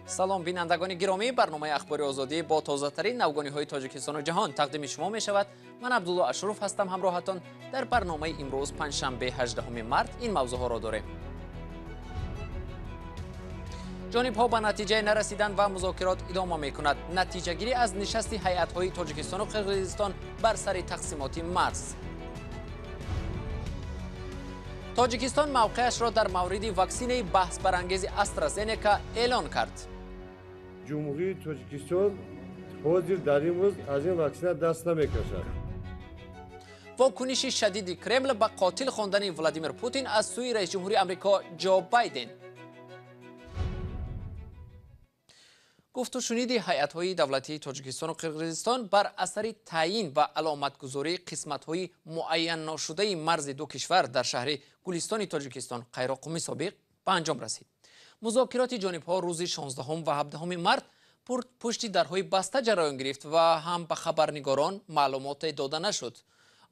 салом бинандагони гиромӣ, барномаи ахбори озодӣ бо тозатарин навгониҳои тоҷикистону ҷаҳон тақдими шумо мешавад. Ман Абдулло Ашуруф ҳастам. ҳамроҳатон дар барномаи имрӯз панҷшанбе 18 март ин мавзӯъҳоро дорем. ҷонибҳо ба натиҷае нарасиданд ва музокирот идома мекунад. натиҷагирӣ аз нишасти ҳайатҳои тоҷикистону қирғизистон бар сари тақсимоти марз. тоҷикистон мавқеашро дар мавриди ваксинаи баҳсбарангези AstraZeneca эълон кард. ҷумҳурии Тоҷикистон ҳозир дар имрӯз аз ин ваксина даст намекашад. вокуниши шадиди Кремл ба қотил хондани Владимир Путин аз сӯи раисҷумҳури Амрико Ҷо Байден. гуфтушуниди ҳайатҳои давлатии Тоҷикистону Қирғизистон бар асари таъин ва аломатгузории қисматҳои муайянношудаи марзи ду кишвар дар шаҳри Гулистони Тоҷикистон Қайроқуми собиқ ба анҷом расид. музокироти ҷонибҳо рӯзи 16 ва 17 март пушти дарҳои баста ҷараён гирифт ва ҳам ба хабарнигорон маълумоте дода нашуд.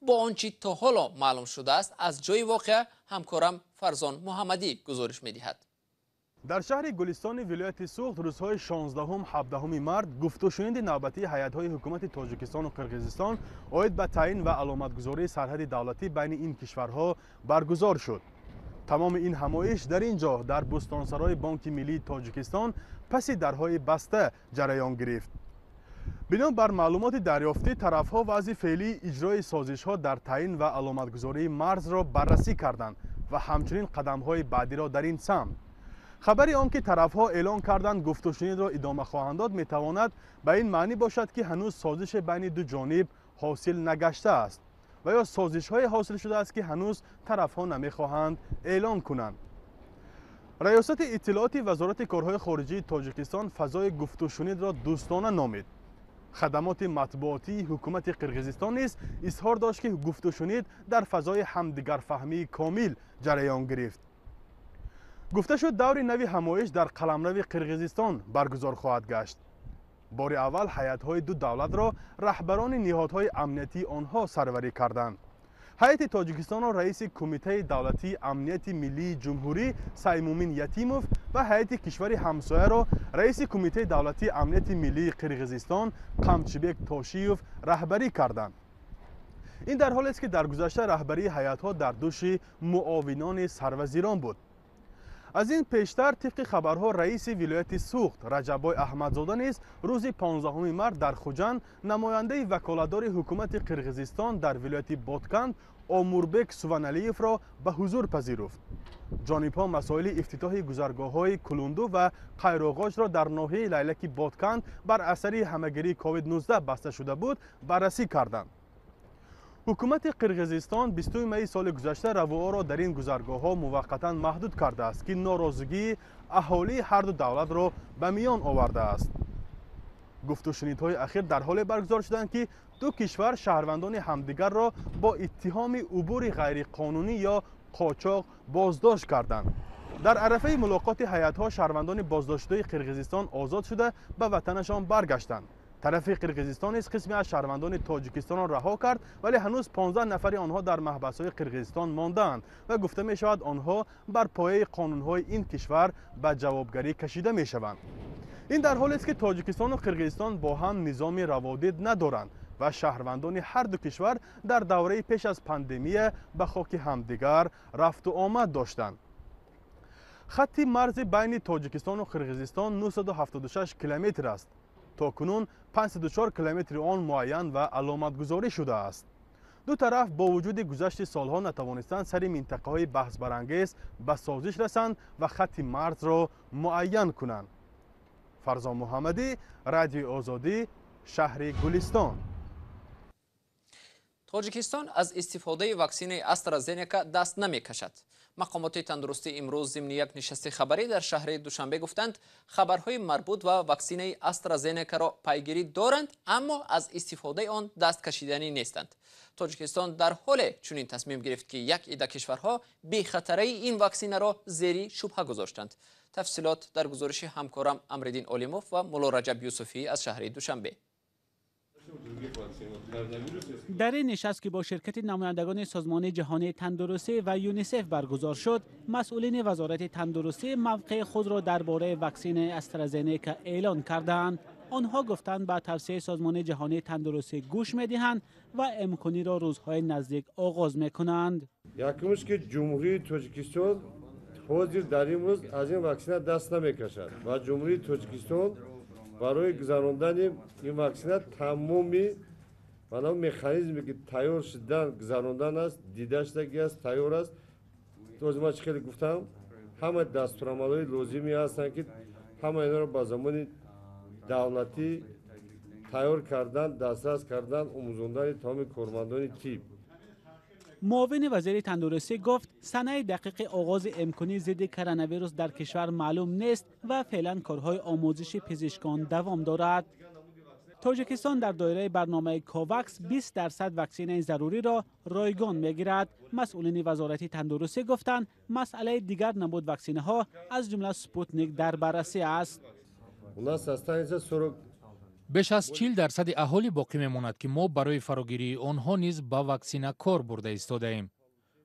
бо он чӣ то ҳоло маълум шудааст, аз ҷои воқеа ҳамкорам Фарзон Муҳаммадӣ гузориш медиҳад. дар шаҳри Гулистони вилояти Суғд рӯзҳои 16-17 март гуфтушуниди навбатии ҳайатҳои ҳукумати Тоҷикистону Қирғизистон оид ба таъин ва аломатгузории сарҳади давлатӣ байни ин кишварҳо баргузор шуд. тамоми ин ҳамоиш дар ин ҷо дар Бустонсарои Бонки Миллии Тоҷикистон паси дарҳои баста ҷараён гирифт. бино бар маълумоти дарёфтӣ тарафҳо вазъи феълии иҷрои созишҳо дар таъин ва аломатгузории марзро баррасӣ карданд ва ҳамчунин қадамҳои баъдиро дар ин самт. хабари он ки тарафҳо эълон карданд гуфтушунидро идома хоҳанд дод метавонад ба ин маънӣ бошад ки ҳанӯз созише байни ду ҷониб ҳосил нагаштааст ва ё созишҳое ҳосил шудааст ки ҳанӯз тарафҳо намехоҳанд эълон кунанд. раёсати иттилооти вазорати корҳои хориҷии Тоҷикистон фазои гуфтушунидро дӯстона номид. хадамоти матбуотии ҳукумати Қирғизистон низ изҳор дошт ки гуфтушунид дар фазои ҳамдигарфаҳмии комил ҷараён гирифт. гуфта шуд даври нави ҳамоиш дар қаламрави Қирғизистон баргузор хоҳад гашт. бори аввал ҳайатҳои ду давлатро раҳбарони ниҳодҳои амнiyatии онҳо сарварӣ карданд. ҳайати Тоҷикистонро раиси Кумитаи давлатии амнияти миллии ҷумҳурӣ Саймумин Ятимов ва ҳайати кишвари ҳамсояро раиси Кумитаи давлатии амнияти миллии Қирғизистон Қамчибек Тошиев раҳбарӣ карданд. ин дар ҳолест ки дар гузашта раҳбарии ҳайатҳо дар дӯши муовинони сарвазирон буд. аз ин пештар тибқи хабарҳо раиси вилояти Суғд Раҷаббой Аҳмадзода низ рӯзи 15 март дар Хуҷанд намояндаи ваколатдори ҳукумати Қирғизистон дар вилояти Ботканд Омурбек Суваналиевро ба ҳузур пазируфт. ҷонибҳо масоили ифтитоҳи гузаргоҳҳои Кулунду ва Қайроғоҷро дар ноҳияи лайлаки Ботканд бар асари ҳамагирии COVID-19 баста шуда буд баррасӣ карданд. ҳукумати Қирғизистон 20 майи соли гузашта равоҳоро дар ин гузаргоҳҳо муваққатан маҳдуд кардааст ки норозигии аҳолии ҳарду давлатро ба миён овардааст. гуфтушунидҳои ахир дар ҳоле баргузор шуданд ки ду кишвар шаҳрвандони ҳамдигарро бо иттиҳоми убури ғайриқонунӣ ё қочоқ боздошт карданд. дар арафаи мулоқоти ҳайатҳо шаҳрвандони боздоштшудаи Қирғизистон озод шуда ба ватанашон баргаштанд. тарафи Қирғизистон низ қисме аз шаҳрвандони Тоҷикистонро раҳо кард, вале ҳанӯз 15 нафари онҳо дар маҳбасҳои Қирғизистон мондаанд ва гуфта мешавад онҳо бар пояи қонунҳои ин кишвар ба ҷавобгарӣ кашида мешаванд. ин дар ҳолест ки Тоҷикистону Қирғизистон бо ҳам низоми раводид надоранд ва шаҳрвандони ҳарду кишвар дар давраи пеш аз пандемия ба хоки ҳамдигар рафту омад доштанд. хатти марзи байни Тоҷикистону Қирғизистон 976 километр аст. то кунун 54 километри он муайян ва аломатгузорӣ шудааст. ду тараф бо вуҷуди гузашти солҳо натавонистанд сари минтақаҳои баҳсбарангез ба созиш расанд ва хатти марзро муайян кунанд. Фарзон Муҳаммадӣ, Радиои Озодӣ, шаҳри Гулистон. тоҷикистон аз истифодаи ваксинаи AstraZeneca даст намекашад. мақомоти тандурустӣ имрӯз зимни як нишасти хабарӣ дар шаҳри Душанбе гуфтанд, хабарҳои марбут ба ваксинаи AstraZeneca-ро пайгирӣ доранд, аммо аз истифодаи он даст кашиданӣ нестанд. тоҷикистон дар ҳоле чунин тасмим гирифт ки як ида кишварҳо бехатараи ин ваксинаро зери шубҳа гузоштанд. тафсилот дар гузориши ҳамкорам Амриддин Олимов ва Мулло Раҷаб Юсуфӣ аз шаҳри Душанбе. در این نشست که با شرکت نمایندگان سازمان جهانی تندرستی و یونیسف برگزار شد، مسئولین وزارت تندرستی موقع خود را درباره واکسن استرازنیکا اعلان کردند. آنها گفتند به توصیه سازمان جهانی تندرستی گوش می‌دهند و امکانی را روزهای نزدیک آغاز می‌کنند. یکمش که جمهوری تاجیکستان حاضر در این روز از این واکسن دست نمی‌کشد و جمهوری تاجیکستان برای گذراندن این واکسن تمامی مکانیزمی که تیار شدن گذراندن است، دیده شدگی است، تیار است. ما چه گفتم همه دستورالعمل‌های لازمی هستند که همه اینا را با زمان دولتی تیار کردن، دسترس کردن، آموزاندن تمام کارمندان طب. معاون وزیر تندرستی گفت صحنه دقیق آغاز امکانی ضد کرونا ویروس در کشور معلوم نیست و فعلا کارهای آموزش پزشکان دوام دارد. تاجیکستان در دایره برنامه کوواکس 20% واکسن ضروری را رایگان میگیرد. مسئولین وزارت تندرستی گفتند مسئله دیگر نمود واکسن ها از جمله سپوتنیک در بررسی است. بیش از 40% اهالی باقی میماند که ما برای فراگیری آنها نیز با واکسن کار برده ایستاده ایم.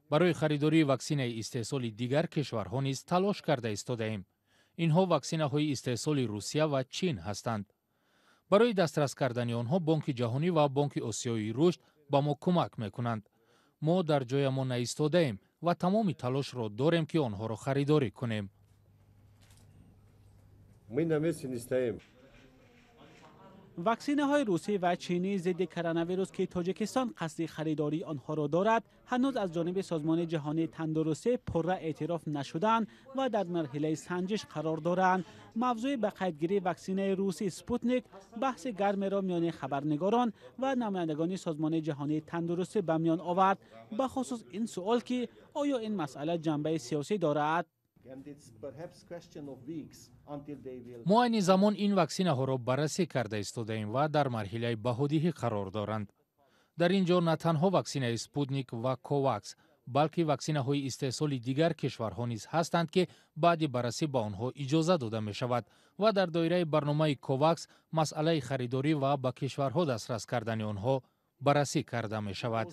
برای خریداری واکسن استحصال دیگر کشورها نیز تلاش کرده ایستاده ایم. اینها واکسن های استحصال روسیه و چین هستند. برای دسترس کردن آنها بانک جهانی و بانک آسیایی رشد با ما کمک میکنند. ما در جای ما نایستاده ایم و تمام تلاش را داریم که آنها را خریداری کنیم. واکسن های روسی و چینی ضد کرونا ویروس که تاجیکستان قصد خریداری آنها را دارد هنوز از جانب سازمان جهانی تندرستی پرره اعتراف نشدند و در مرحله سنجش قرار دارند. موضوع به قیدگیری واکسن روسی سپوتنیک بحث گرم را میان خبرنگاران و نمایندگان سازمان جهانی تندرستی به میان آورد، به خصوص این سوال که آیا این مسئله جنبه سیاسی دارد. ما این زمان این واکسن ها را بررسی کرده ایستاده ایم و در مرحله بهادیهی قرار دارند. در اینجا نه تنها واکسن اسپوتنیک و کوواکس بلکه واکسن های استحصال دیگر کشورها نیز هستند که بعد بررسی با آنها اجازه داده می شود و در دایره برنامه کوواکس مسئله خریداری و با کشورها دسترس کردن آنها بررسی کرده می شود.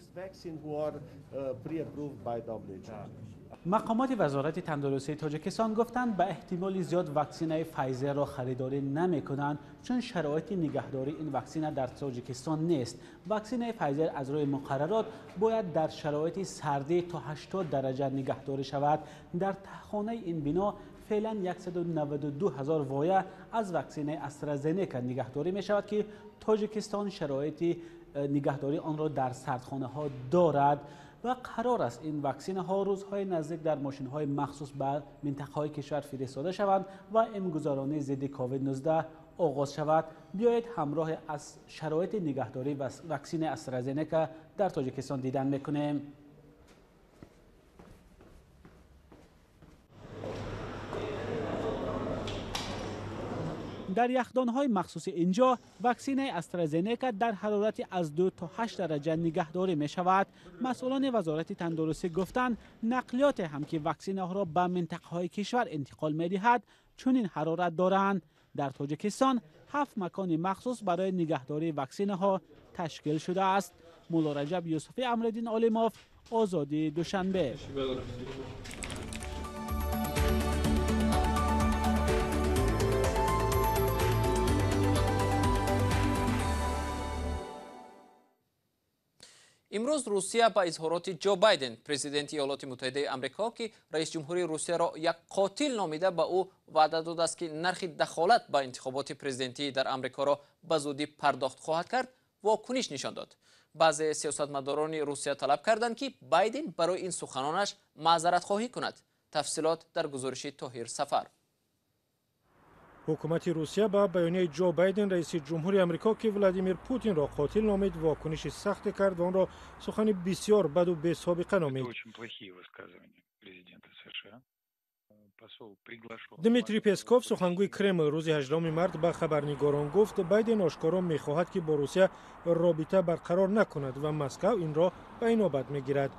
مقامات وزارت تندرستی تاجیکستان گفتند به احتمال زیاد واکسن فایزر را خریداری نمی کنند چون شرایط نگهداری این واکسن در تاجیکستان نیست. واکسن فایزر از روی مقررات باید در شرایط سردی تا 80 درجه نگهداری شود. در تهخانه این بنا فعلا 192,000 وایه از واکسن استرازنیکا نگهداری می شود که تاجیکستان شرایط نگهداری آن را در سردخانه ها دارد و قرار است این واکسن ها روزهای نزدیک در ماشین های مخصوص به منطقه های کشور فرستاده شوند و امگذارانی ضد کووید 19 آغاز شود. بیایید همراه از شرایط نگهداری و واکسن استرازنیکا در تاجیکستان دیدن میکنیم. در یخدان‌های مخصوص اینجا واکسن استرازنیکا در حرارت از 2 تا 8 درجه نگهداری می شود. مسئولان وزارت تندرستی گفتند نقلیات هم که واکسن ها را به منطقه‌های کشور انتقال می دهد چنین حرارت دارند. در تاجیکستان 7 مکان مخصوص برای نگهداری واکسن ها تشکیل شده است. مولا رجب یوسفی امرالدین عالموف، آزادی دوشنبه. امروز روسیه با اظهارات جو بایدن پرزیدنت ایالات متحده آمریکا که رئیس جمهوری روسیه را یک قاتل نامیده به او وعده داده است که نرخ دخالت به انتخابات پرزیدنتی در آمریکا را به زودی پرداخت خواهد کرد، واکنش نشان داد. بعضی سیاستمداران روسیه طلب کردند که بایدن برای این سخنانش معذرت خواهی کند. تفصیلات در گزارش طاهر سفر. حکومت روسیه با بیانیه جو بایدن رئیس جمهوری آمریکا که ولادیمیر پوتین را قاتل نامید واکنش سخت کرد و آن را سخن بسیار بد و بی سابقه نامید. دمیتری پسکوف سخنگوی کرمل روز 18 مارس به خبرنگاران گفت بایدن آشکارا می‌خواهد که با روسیه رابطه برقرار نکند و مسکو این را به نوبت می‌گیرد.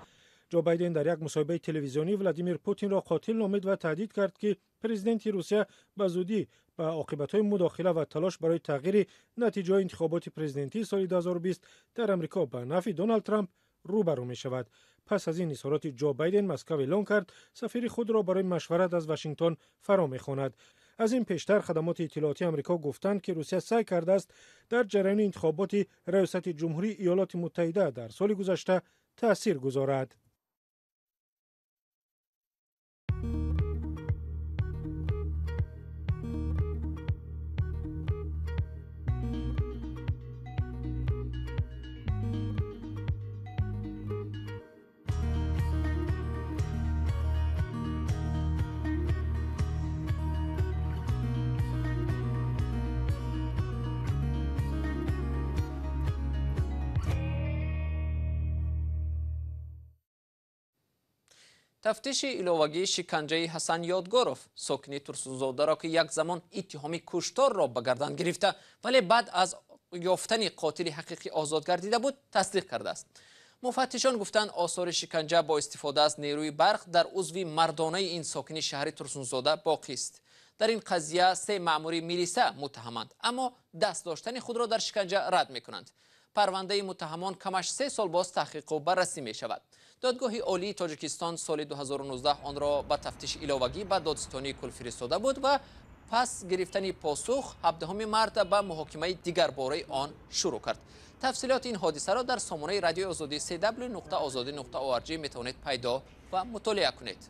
جو بایدن در یک مصاحبه تلویزیونی ولادیمیر پوتین را قاتل نامید و تهدید کرد که پرزیدنت روسیه به زودی به عاقبت‌های مداخله و تلاش برای تغییر نتیجه انتخابات پرزیدنتی سال 2020 در آمریکا به نفع دونالد ترامپ روبرو می شود. پس از این اظهارات جو بایدن، مسکو اعلام کرد سفیر خود را برای مشورت از واشنگتن فرا می‌خواند. از این پیشتر خدمات اطلاعاتی آمریکا گفتند که روسیه سعی کرده است در جریان انتخابات ریاست جمهوری ایالات متحده در سال گذشته تأثیر گذارد. تفتیش ایلوواگی شکنجه حسن یادگوروف، سکنی ترسوزاده را که یک زمان اتهام کشتار را به گردن گرفته ولی بعد از یافتن قاتل حقیقی آزاد گردیده بود، تصدیق کرده است. مفتشان گفتند آثار شکنجه با استفاده از نیروی برق در عضو مردانه این ساکن شهر ترسوزاده باقی است. در این قضیه 3 مأمور میلیسا متهمند، اما دست داشتن خود را در شکنجه رد می‌کنند. پرونده متهمان کمش 3 سال باز تحقیق و بررسی می شود. دادگاه عالی تاجیکستان سال 2019 آن را به تفتیش ایلوواگی به دادستانی کل فرستاده بود و پس گرفتن پاسخ 17 مارس به محاکمه دیگر باره آن شروع کرد. تفصیلات این حادثه را در سامانه رادیو آزادی www.azadi.org می توانید پیدا و مطالعه کنید.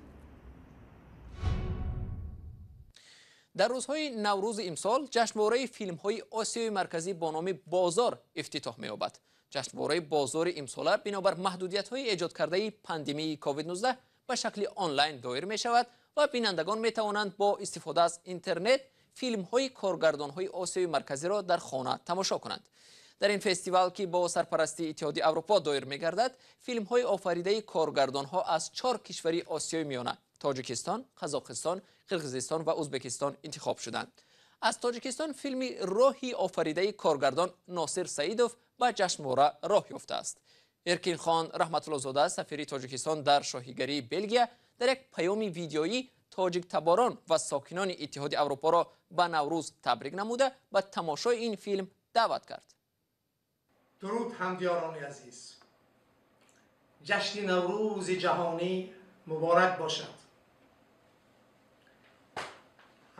در روزهای نوروز امسال جشنواره فیلم‌های آسیای مرکزی با نام بازار افتتاح می‌یابد. جشنواره بازار امسال بنابر محدودیت‌های ایجاد کرده پاندمی کووید 19 به شکل آنلاین دایر می‌شود و بینندگان می‌توانند با استفاده از اینترنت فیلم‌های کارگردان‌های آسیای مرکزی را در خانه تماشا کنند. در این فستیوال که با سرپرستی اتحادیه اروپا دایر می‌گردد، فیلم‌های آفریده کارگردان‌ها از 4 کشور آسیای میانه تاجیکستان، قزاقستان، قرقیزستان و ازبکستان انتخاب شدند. از تاجیکستان فیلمی راهی آفریده کارگردان ناصر سعیدوف به جشنواره راه یافته است. ارکین خان رحمت الله زاده سفیر تاجیکستان در شاهیگری بلژیم در یک پیام ویدیویی تاجیک تباران و ساکنان اتحادیه اروپا را به نوروز تبریک نموده به تماشای این فیلم دعوت کرد. درود همدیاران عزیز. جشن نوروز جهانی مبارک باشد.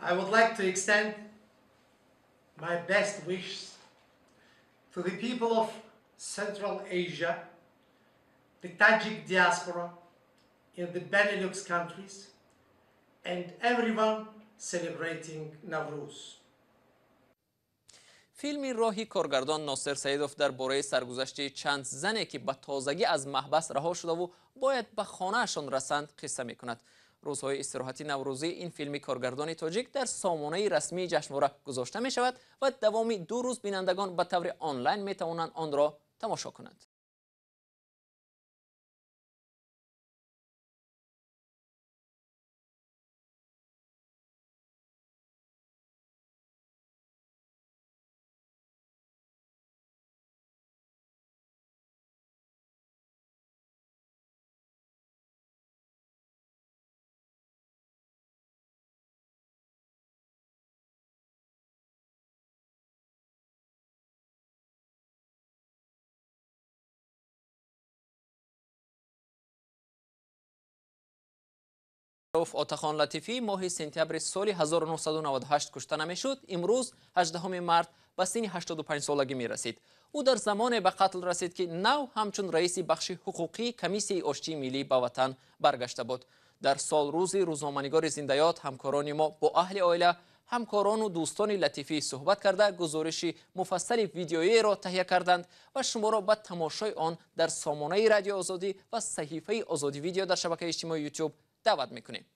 I would like to extend my best wishes to the people of Central Asia, the Tajik diaspora in the Benelux countries, and everyone celebrating Nowruz. فیلمی راهی کارگردان ناصر سعیدوف درباره سرگذشت چند زنی که به تازگی از محبس رها شده و باید به خانه‌شان رسند قصه می‌کند. روزهای استراحتی نوروزی این فیلم کارگردان تاجیک در سامانه رسمی جشنواره گذاشته می شود و دوامی 2 روز بینندگان به طور آنلاین می توانند آن را تماشا کنند. آتاخان لطیفی ماه سپتامبر سال 1998 کشته نمیشد. امروز 18 مارس به سن 85 سالگی می رسید. او در زمان به قتل رسید که نو همچون رئیس بخش حقوقی کمیسیون آشتی ملی به وطن برگشته بود. در سال روزی روزنامه‌نگار زنده‌یاد همکاران ما با اهل عائله، همکاران و دوستان لطیفی صحبت کرده گزارش مفصل ویدیویی را تهیه کردند و شما را به تماشای آن در سامانه رادیو آزادی و صحیفه آزادی ویدیو در شبکه اجتماعی یوتیوب دعوت میکنیم.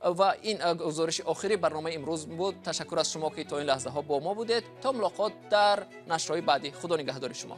و این گزارش آخری برنامه امروز بود. تشکر از شما که تا این لحظه ها با ما بودید. تا ملاقات در نشرهای بعدی. خدا نگهدار شما.